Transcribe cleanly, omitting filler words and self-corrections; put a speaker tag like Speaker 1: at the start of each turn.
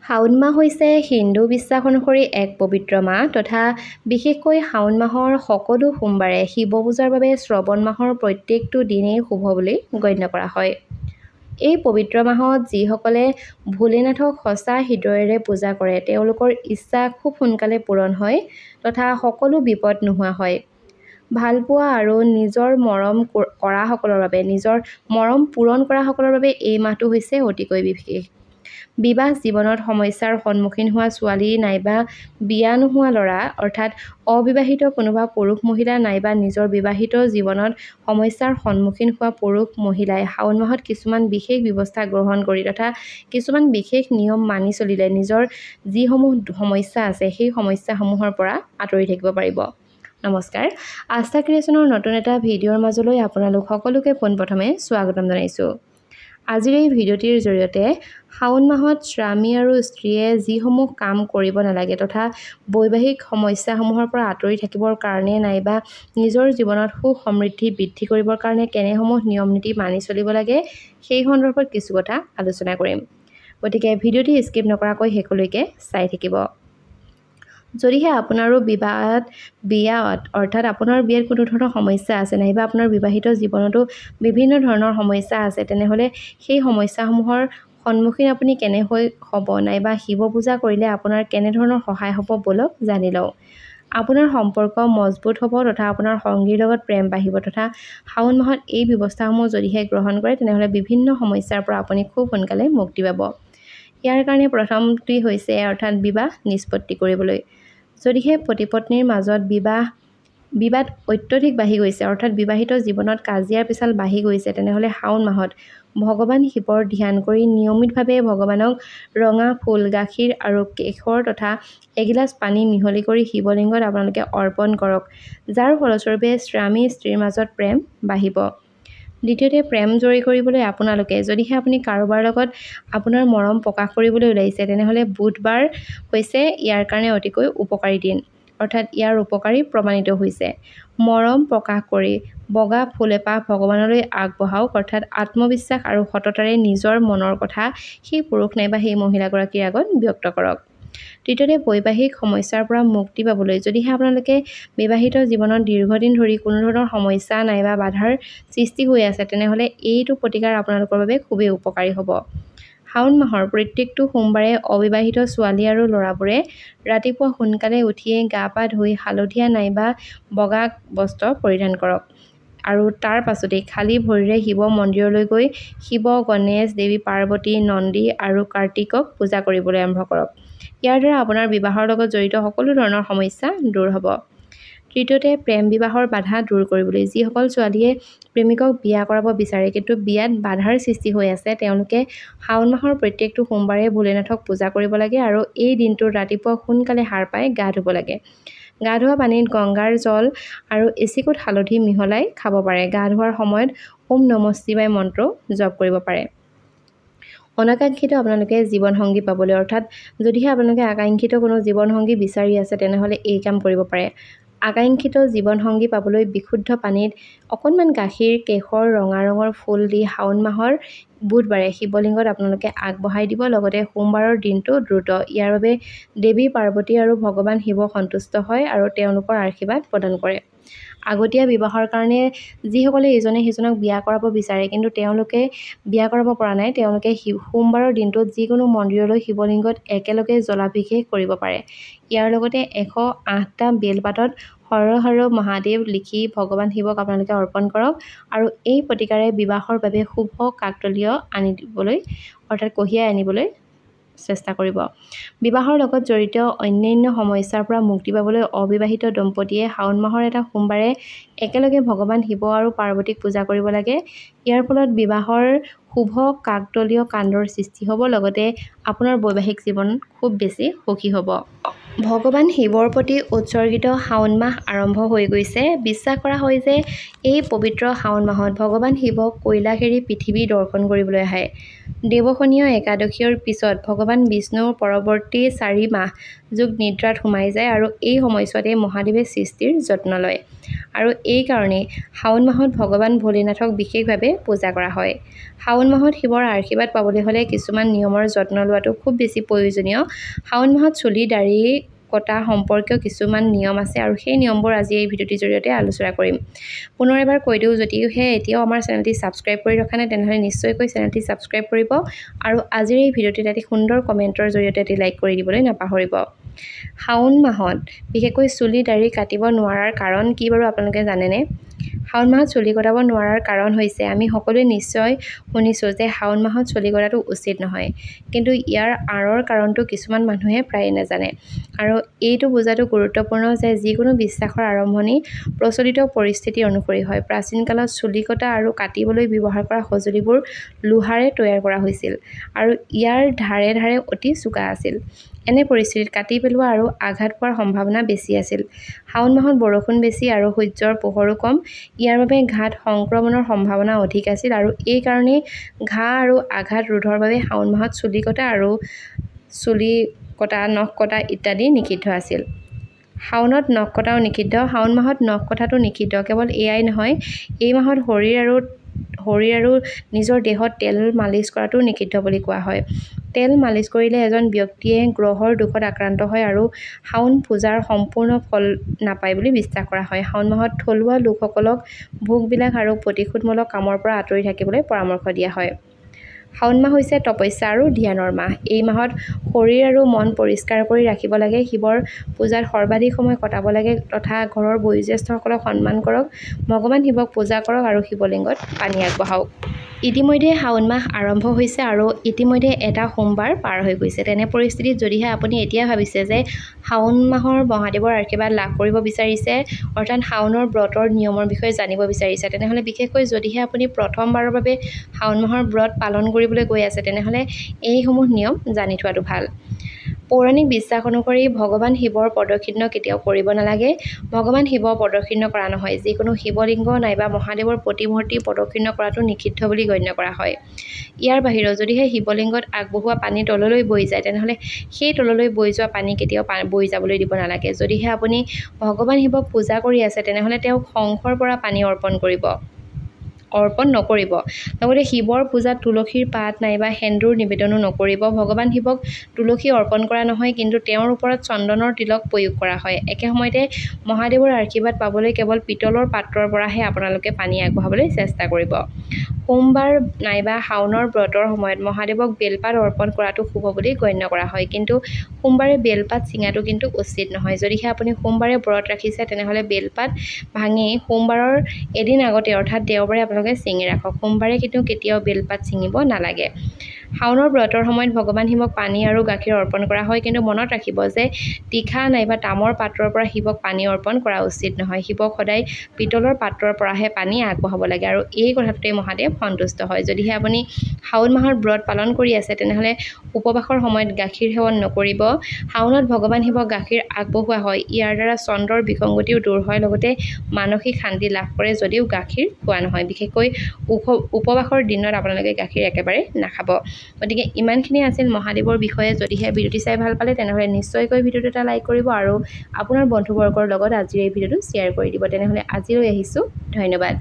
Speaker 1: শাওণ মাহ হৈছে হিন্দু বিশ্বাস অনুসৰি এক পবিত্ৰ মাহ তথা বিশেষকৈ শাওণ মাহৰ সকলো সোমবাৰে শিৱ পূজাৰ বাবে শ্ৰৱণ মাহৰ প্ৰত্যেকটো দিনেই শুভ বুলি গণ্য কৰা হয়। এই পবিত্ৰ মাহত যিসকলে ভোলেনাথক সঁচা হৃদয়েৰে পূজা কৰে তেওঁলোকৰ ইচ্ছা খুব সোনকালে পূৰণ হয় তথা সকলো বিপদ নোহোৱা হয়। ভালপোৱা আৰু নিজৰ মৰম পূৰণ কৰাসকলৰ বাবে এই মাহটো হৈছে অতিকৈ বিশেষ। বিবাহ জীৱনত সমস্যাৰ সন্মুখীন হোৱা ছোৱালী নাইবা বিয়া নোহোৱা ল'ৰা অৰ্থাৎ অবিবাহিত কোনোবা পুৰুষ মহিলা নাইবা নিজৰ বিবাহিত জীৱনত সমস্যাৰ সন্মুখীন হোৱা পুৰুষ মহিলাই শাওণ মাহত কিছুমান বিশেষ ব্যৱস্থা গ্ৰহণ কৰি তথা কিছুমান বিশেষ নিয়ম মানি চলিলে নিজৰ যিসমূহ সমস্যা আছে সেই সমস্যাসমূহৰ পৰা আঁতৰি থাকিব পাৰিব। নমস্কাৰ, আস্থা ক্ৰিয়েশ্যনৰ নতুন এটা ভিডিঅ'ৰ মাজলৈ আপোনালোক সকলোকে পোনপ্ৰথমে স্বাগতম জনাইছোঁ। আজিৰ এই ভিডিঅ'টিৰ জৰিয়তে শাওণ মাহত স্বামী আৰু স্ত্ৰীয়ে যিসমূহ কাম কৰিব নালাগে তথা বৈবাহিক সমস্যাসমূহৰ পৰা আঁতৰি থাকিবৰ কাৰণে নাইবা নিজৰ জীৱনত সুখ সমৃদ্ধি বৃদ্ধি কৰিবৰ কাৰণে কেনেসমূহ নিয়ম নীতি মানি চলিব লাগে সেই সন্দৰ্ভত কিছু কথা আলোচনা কৰিম। গতিকে ভিডিঅ'টি স্কিপ নকৰাকৈ শেষলৈকে চাই থাকিব। যদিহে আপোনাৰো বিয়াত অৰ্থাৎ আপোনাৰ বিয়াত কোনো ধৰণৰ সমস্যা আছে নাইবা আপোনাৰ বিবাহিত জীৱনতো বিভিন্ন ধৰণৰ সমস্যা আছে তেনেহ'লে সেই সমস্যাসমূহৰ সন্মুখীন আপুনি কেনেকৈ হ'ব নাইবা শিৱ পূজা কৰিলে আপোনাৰ কেনেধৰণৰ সহায় হ'ব বলক জানি লওঁ। আপোনাৰ সম্পৰ্ক মজবুত হ'ব তথা আপোনাৰ সংগীৰ লগত প্ৰেম বাঢ়িব তথা শাওণ মাহত এই ব্যৱস্থাসমূহ যদিহে গ্ৰহণ কৰে তেনেহ'লে বিভিন্ন সমস্যাৰ পৰা আপুনি খুব সোনকালে মুক্তি পাব। ইয়াৰ কাৰণে প্ৰথমটি হৈছে অৰ্থাৎ বিবাহ নিষ্পত্তি কৰিবলৈ। যদিহে পতি পত্নীৰ মাজত বিবাদ অত্যধিক বাঢ়ি গৈছে অৰ্থাৎ বিবাহিত জীৱনত কাজিয়াৰ পেচাল বাঢ়ি গৈছে তেনেহ'লে শাওণ মাহত ভগৱান শিৱৰ ধ্যান কৰি নিয়মিতভাৱে ভগৱানক ৰঙা ফুল, গাখীৰ আৰু কেশৰ তথা এগিলাচ পানী মিহলি কৰি শিৱলিংগত আপোনালোকে অৰ্পণ কৰক, যাৰ ফলস্বৰূপে স্বামী স্ত্ৰীৰ মাজত প্ৰেম বাঢ়িব। দ্বিতীয়তে, প্ৰেম জয়ী কৰিবলৈ আপোনালোকে যদিহে আপুনি কাৰোবাৰ লগত আপোনাৰ মৰম প্ৰকাশ কৰিবলৈ ওলাইছে তেনেহ'লে বুধবাৰ হৈছে ইয়াৰ কাৰণে অতিকৈ উপকাৰী দিন অৰ্থাৎ ইয়াৰ উপকাৰী প্ৰমাণিত হৈছে। মৰম প্ৰকাশ কৰি বগা ফুল এপাহ ভগৱানলৈ আগবঢ়াওক অৰ্থাৎ আত্মবিশ্বাস আৰু সততাৰে নিজৰ মনৰ কথা সেই পুৰুষ নাইবা সেই মহিলাগৰাকীৰ আগত ব্যক্ত কৰক। তৃতীয়তে, বৈবাহিক সমস্যাৰ পৰা মুক্তি পাবলৈ যদিহে আপোনালোকে বিবাহিত জীৱনত দীৰ্ঘদিন ধৰি কোনো ধৰণৰ সমস্যা নাইবা বাধাৰ সৃষ্টি হৈ আছে তেনেহ'লে এইটো প্ৰতিকাৰ আপোনালোকৰ বাবে খুবেই উপকাৰী হ'ব। শাওণ মাহৰ প্ৰত্যেকটো সোমবাৰে অবিবাহিত ছোৱালী আৰু ল'ৰাবোৰে ৰাতিপুৱা সোনকালে উঠিয়ে গা পা ধুই হালধীয়া নাইবা বগা বস্ত্ৰ পৰিধান কৰক আৰু তাৰ পাছতেই খালী ভৰিৰে শিৱ মন্দিৰলৈ গৈ শিৱ, গণেশ, দেৱী পাৰ্বতী, নন্দী আৰু কাৰ্তিকক পূজা কৰিবলৈ আৰম্ভ কৰক। ইয়াৰ দ্বাৰা আপোনাৰ বিবাহৰ লগত জড়িত সকলো ধৰণৰ সমস্যা দূৰ হ'ব। তৃতীয়তে, প্ৰেম বিবাহৰ বাধা দূৰ কৰিবলৈ যিসকল ছোৱালীয়ে প্ৰেমিকক বিয়া কৰাব বিচাৰে কিন্তু বিয়াত বাধাৰ সৃষ্টি হৈ আছে তেওঁলোকে শাওণ মাহৰ প্ৰত্যেকটো সোমবাৰে ভোলেনাথক পূজা কৰিব লাগে আৰু এই দিনটোত ৰাতিপুৱা সোনকালে সাৰ পাই গা ধুব লাগে। গা ধোৱা পানীত গংগাৰ জল আৰু এচিকুট হালধি মিহলাই খাব পাৰে। গা ধোৱাৰ সময়ত ওম নমঃ শিৱায় মন্ত্ৰ জপ কৰিব পাৰে। অনাকাংক্ষিত আপোনালোকে জীৱনসংগী পাবলৈ অৰ্থাৎ যদিহে আপোনালোকে আকাংক্ষিত কোনো জীৱনসংগী বিচাৰি আছে তেনেহ'লে এই কাম কৰিব পাৰে। আকাংক্ষিত জীৱনসংগী পাবলৈ বিশুদ্ধ পানীত অকণমান গাখীৰ, কেশৰ, ৰঙা ৰঙৰ ফুল দি শাওণ মাহৰ বুধবাৰে শিৱলিংগত আপোনালোকে আগবঢ়াই দিব। লগতে সোমবাৰৰ দিনটো দ্ৰুত। ইয়াৰ বাবে দেৱী পাৰ্বতী আৰু ভগৱান শিৱ সন্তুষ্ট হয় আৰু তেওঁলোকৰ আশীৰ্বাদ প্ৰদান কৰে। আগতীয়া বিবাহৰ কাৰণে যিসকলে ইজনে সিজনক বিয়া কৰাব বিচাৰে কিন্তু তেওঁলোকে বিয়া কৰাব পৰা নাই তেওঁলোকে সোমবাৰৰ দিনটোত যিকোনো মন্দিৰলৈ শিৱলিংগত একেলগে জলাভিষেক কৰিব পাৰে। ইয়াৰ লগতে 108টা বেলপাতত হৰ হৰ মহাদেৱ লিখি ভগৱান শিৱক আপোনালোকে অৰ্পণ কৰক আৰু এই প্ৰতিকাৰে বিবাহৰ বাবে শুভ কাকতলীয় কঢ়িয়াই আনিবলৈ চেষ্টা কৰিব। বিবাহৰ লগত জড়িত অন্যান্য সমস্যাৰ পৰা মুক্তি পাবলৈ অবিবাহিত দম্পতীয়ে শাওণ মাহৰ এটা সোমবাৰে একেলগে ভগৱান শিৱ আৰু পাৰ্বতীক পূজা কৰিব লাগে। ইয়াৰ ফলত বিবাহৰ শুভ কাকতলীয় কাণ্ডৰ সৃষ্টি হ'ব লগতে আপোনাৰ বৈবাহিক জীৱন খুব বেছি সুখী হ'ব। ভগৱান শিৱৰ প্ৰতি উৎসৰ্গিত শাওণ মাহ আৰম্ভ হৈ গৈছে। বিশ্বাস কৰা হয় যে এই পবিত্ৰ শাওণ মাহত ভগৱান শিৱক কৈলাশ এৰি পৃথিৱী দৰ্শন কৰিবলৈ আহে। দেৱশনীয় একাদশীৰ পিছত ভগৱান বিষ্ণুৰ পৰৱৰ্তী 4 মাহ যোগ নিদ্ৰাত সোমাই যায় আৰু এই সময়ছোৱাতে মহাদেৱে সৃষ্টিৰ যত্ন লয়। আৰু এই কাৰণেই শাওণ মাহত ভগৱান ভোলেনাথক বিশেষভাৱে পূজা কৰা হয়। শাওণ মাহত শিৱৰ আশীৰ্বাদ পাবলৈ হ'লে কিছুমান নিয়মৰ যত্ন লোৱাটো খুব বেছি প্ৰয়োজনীয়। শাওণ মাহত চুলি দাড়ি কটা সম্পৰ্কীয় কিছুমান নিয়ম আছে আৰু সেই নিয়মবোৰ আজি এই ভিডিঅ'টিৰ জৰিয়তে আলোচনা কৰিম। পুনৰ এবাৰ কৈ দিওঁ, যদিহে এতিয়াও আমাৰ চেনেলটি ছাবস্ক্ৰাইব কৰি ৰখা নাই তেনেহ'লে নিশ্চয়কৈ চেনেলটি ছাবস্ক্ৰাইব কৰিব আৰু আজিৰ এই ভিডিঅ'টিত এটি সুন্দৰ কমেণ্টৰ জৰিয়তে এটি লাইক কৰি দিবলৈ নাপাহৰিব। শাওণ মাহত বিশেষকৈ চুলি দাড়ি কাটিব নোৱাৰাৰ কাৰণ কি বাৰু আপোনালোকে জানেনে? শাওণ মাহত চুলি কটাব নোৱাৰাৰ কাৰণ হৈছে আমি সকলোৱে নিশ্চয় শুনিছোঁ যে শাওণ মাহত চুলি কটাটো উচিত নহয়। কিন্তু ইয়াৰ আঁৰৰ কাৰণটো কিছুমান মানুহে প্ৰায়ে নাজানে। আৰু এইটো বুজাটো গুৰুত্বপূৰ্ণ যে যিকোনো বিশ্বাসৰ আৰম্ভণি প্ৰচলিত পৰিস্থিতি অনুসৰি হয়। প্ৰাচীন কালত চুলি কটা আৰু কাটিবলৈ ব্যৱহাৰ কৰা সঁজুলিবোৰ লোহাৰে তৈয়াৰ কৰা হৈছিল আৰু ইয়াৰ ধাৰে ধাৰে অতি চোকা আছিল। এনে পৰিস্থিতিত কাটি পেলোৱা আৰু আঘাত পোৱাৰ সম্ভাৱনা বেছি আছিল। শাওণ মাহত বৰষুণ বেছি আৰু সূৰ্যৰ পোহৰো কম। ইয়াৰ বাবে ঘাত সংক্ৰমণৰ সম্ভাৱনা অধিক আছিল আৰু এই কাৰণেই ঘাঁ আৰু আঘাত ৰোধৰ বাবে শাওণ মাহত চুলি কটা আৰু চুলি কটা, নখ কটা ইত্যাদি নিষিদ্ধ আছিল। শাওণত নখ কটাও নিষিদ্ধ। শাওণ মাহত নখ কটাটো নিষিদ্ধ। কেৱল এয়াই নহয়, এই মাহত শৰীৰ আৰু নিজৰ দেহত তেল মালিচ কৰাটো নিষিদ্ধ বুলি কোৱা হয়। তেল মালিচ কৰিলে এজন ব্যক্তিয়ে গ্ৰহৰ দোষত আক্ৰান্ত হয় আৰু শাওণ পূজাৰ সম্পূৰ্ণ ফল নাপায় বুলি বিশ্বাস কৰা হয়। শাওণ মাহত থলুৱা লোকসকলক ভোগবিলাক আৰু প্ৰতিশোধমূলক কামৰ পৰা আঁতৰি থাকিবলৈ পৰামৰ্শ দিয়া হয়। শাওণ মাহ হৈছে তপস্যা আৰু ধ্যানৰ মাহ। এই মাহত শৰীৰ আৰু মন পৰিষ্কাৰ কৰি ৰাখিব লাগে, শিৱৰ পূজাত সৰ্বাধিক সময় কটাব লাগে তথা ঘৰৰ বয়োজ্যেষ্ঠসকলক সন্মান কৰক, ভগৱান শিৱক পূজা কৰক আৰু শিৱলিংগত পানী আগবঢ়াওক। ইতিমধ্যে শাওণ মাহ আৰম্ভ হৈছে আৰু ইতিমধ্যে এটা সোমবাৰ পাৰ হৈ গৈছে। তেনে পৰিস্থিতিত যদিহে আপুনি এতিয়া ভাবিছে যে শাওণ মাহৰ মহাদেৱৰ আশীৰ্বাদ লাভ কৰিব বিচাৰিছে, অৰ্থাৎ শাওণৰ ব্ৰতৰ নিয়মৰ বিষয়ে জানিব বিচাৰিছে, তেনেহ'লে বিশেষকৈ যদিহে আপুনি প্ৰথমবাৰৰ বাবে শাওণ মাহৰ ব্ৰত পালন কৰিবলৈ গৈ আছে তেনেহ'লে এইসমূহ নিয়ম জানি থোৱাটো ভাল। পৌৰাণিক বিশ্বাস অনুসৰি ভগৱান শিৱৰ প্ৰদক্ষিণ কেতিয়াও কৰিব নালাগে। ভগৱান শিৱ প্ৰদক্ষিণ কৰা নহয়। যিকোনো শিৱলিংগ নাইবা মহাদেৱৰ প্ৰতিমূৰ্তি প্ৰদক্ষিণ কৰাটো নিষিদ্ধ বুলি গণ্য কৰা হয়। ইয়াৰ বাহিৰেও যদিহে শিৱলিংগত আগবঢ়োৱা পানী তললৈ বৈ যায় তেনেহ'লে সেই তললৈ বৈ যোৱা পানী কেতিয়াও বৈ যাবলৈ দিব নালাগে। যদিহে আপুনি ভগৱান শিৱক পূজা কৰি আছে তেনেহ'লে তেওঁক শংখৰ পৰা পানী অৰ্পণ নকৰিব। লগতে শিৱৰ পূজাত তুলসীৰ পাত নাইবা সেন্দুৰ নিবেদনো নকৰিব। ভগৱান শিৱক তুলসী অৰ্পণ কৰা নহয়, কিন্তু তেওঁৰ ওপৰত চন্দনৰ তিলক প্ৰয়োগ কৰা হয়। একে সময়তে মহাদেৱৰ আশীৰ্বাদ পাবলৈ কেৱল পিতলৰ পাত্ৰৰ পৰাহে আপোনালোকে পানী আগবঢ়াবলৈ চেষ্টা কৰিব। সোমবাৰ নাইবা শাওণৰ ব্ৰতৰ সময়ত মহাদেৱক বেলপাত অৰ্পণ কৰাটো শুভ বুলি গণ্য কৰা হয়, কিন্তু সোমবাৰে বেলপাত ছিঙাটো কিন্তু উচিত নহয়। যদিহে আপুনি সোমবাৰে ব্ৰত ৰাখিছে তেনেহ'লে বেলপাত ভাঙি সোমবাৰৰ এদিন আগতে অৰ্থাৎ দেওবাৰে আপোনালোকে ছিঙি ৰাখক। সোমবাৰে কিন্তু কেতিয়াও বেলপাত ছিঙিব নালাগে। শাওণৰ ব্ৰতৰ সময়ত ভগৱান শিৱক পানী আৰু গাখীৰ অৰ্পণ কৰা হয়, কিন্তু মনত ৰাখিব যে তীখা নাইবা তামৰ পাত্ৰৰ পৰা শিৱক পানী অৰ্পণ কৰা উচিত নহয়। শিৱক সদায় পিতলৰ পাত্ৰৰ পৰাহে পানী আগবঢ়াব লাগে আৰু এই কথাটোতে মহাদেৱ সন্তুষ্ট হয়। যদিহে আপুনি শাওণ মাহৰ ব্ৰত পালন কৰি আছে তেনেহ'লে উপবাসৰ সময়ত গাখীৰ সেৱন নকৰিব। শাওণত ভগৱান শিৱক গাখীৰ আগবঢ়োৱা হয়। ইয়াৰ দ্বাৰা চন্দ্ৰৰ বিসংগতিও দূৰ হয়, লগতে মানসিক শান্তি লাভ কৰে যদিও গাখীৰ খোৱা নহয়। বিশেষকৈ উপবাসৰ দিনত আপোনালোকে গাখীৰ একেবাৰে নাখাব। গতিকে ইমানখিনি আছিল মহাদেৱৰ বিষয়ে। যদিহে ভিডিঅ'টি চাই ভাল পালে তেনেহ'লে নিশ্চয়কৈ ভিডিঅ'টো এটা লাইক কৰিব আৰু আপোনাৰ বন্ধুবৰ্গৰ লগত আজিৰ এই ভিডিঅ'টো শ্বেয়াৰ কৰি দিব। তেনেহ'লে আজিলৈ আহিছোঁ, ধন্যবাদ।